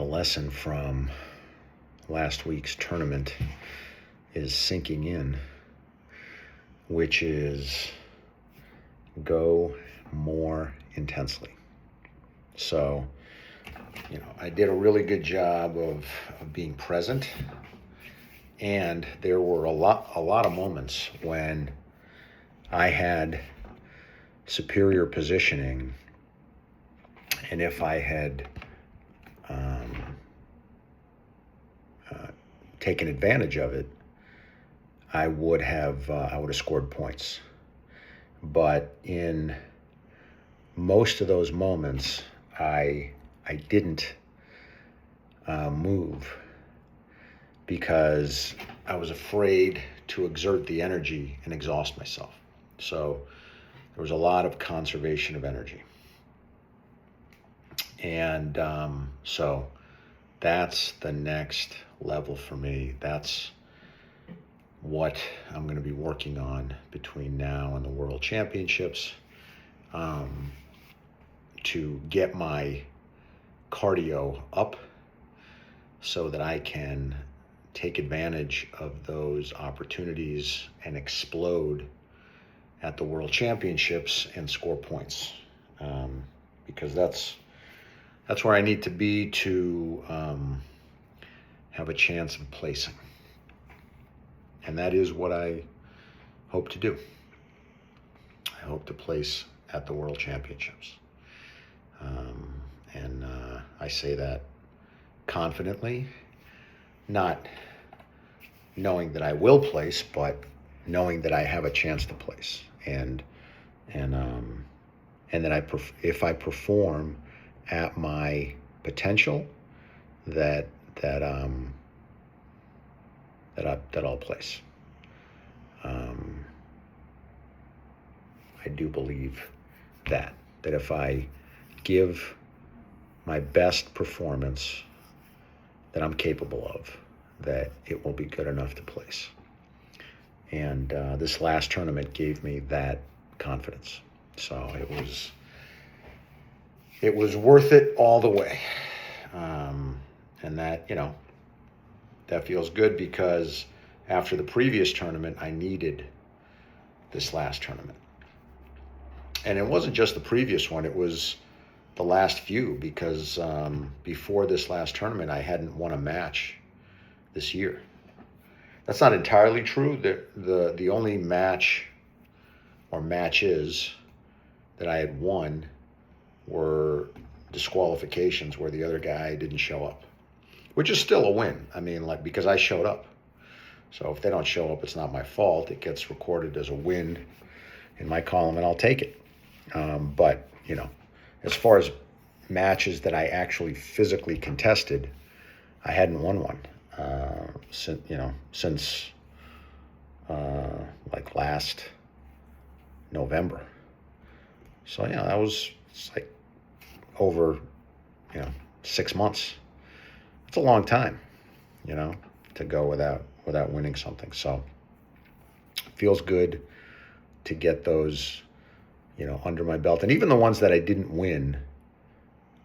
the lesson from last week's tournament is sinking in, which is go more intensely. So, I did a really good job of being present, and there were a lot of moments when I had superior positioning, and if I had taken advantage of it, I would have scored points. But in most of those moments, I didn't move because I was afraid to exert the energy and exhaust myself. So there was a lot of conservation of energy. And so that's the next level for me. That's what I'm going to be working on between now and the World Championships, to get my cardio up so that I can take advantage of those opportunities and explode at the World Championships and score points, because that's where I need to be to have a chance of placing. And that is what I hope to do. I hope to place at the World Championships. And I say that confidently, not knowing that I will place, but knowing that I have a chance to place. And that if I perform at my potential, that I'll place. I do believe that if I give my best performance that I'm capable of, that it will be good enough to place. And this last tournament gave me that confidence. So it was worth it all the way. And that, that feels good, because after the previous tournament, I needed this last tournament. And it wasn't just the previous one, it was the last few, because before this last tournament, I hadn't won a match this year. That's not entirely true. The only match or matches that I had won were disqualifications where the other guy didn't show up, which is still a win. I mean, because I showed up. So if they don't show up, it's not my fault. It gets recorded as a win in my column, and I'll take it. But, as far as matches that I actually physically contested, I hadn't won one since last November. So that was over 6 months. It's a long time, to go without winning something. So it feels good to get those under my belt. And even the ones that I didn't win,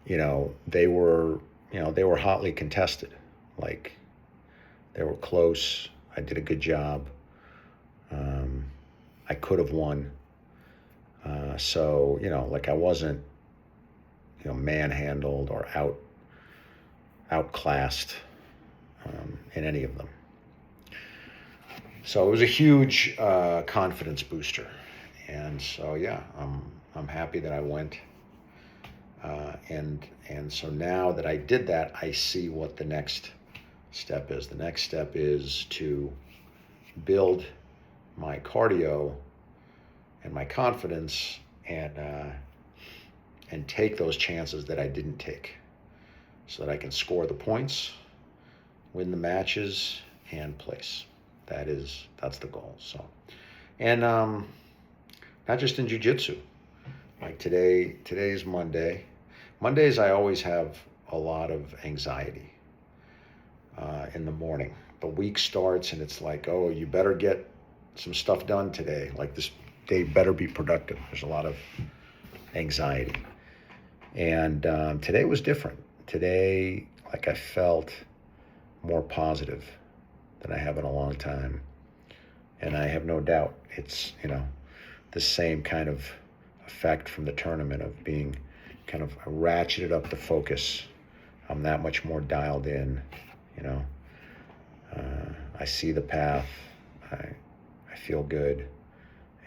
they were hotly contested. They were close. I did a good job. I could have won. So I wasn't, manhandled or outclassed in any of them. So it was a huge confidence booster. And so, I'm happy that I went. And so now that I did that, I see what the next step is. The next step is to build my cardio and my confidence, and take those chances that I didn't take, so that I can score the points, win the matches, and place. That's the goal. So, and not just in jiu-jitsu. Today's Monday. Mondays I always have a lot of anxiety in the morning. The week starts and it's oh, you better get some stuff done today. This day better be productive. There's a lot of anxiety. And today was different. Today, like I felt more positive than I have in a long time. And I have no doubt it's, the same kind of effect from the tournament of being kind of ratcheted up the focus. I'm that much more dialed in, you know. I see the path. I feel good.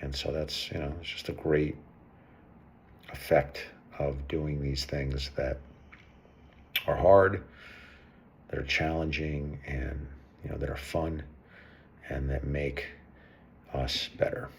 And so that's, it's just a great effect of doing these things that are hard, that are challenging, and, that are fun, and that make us better.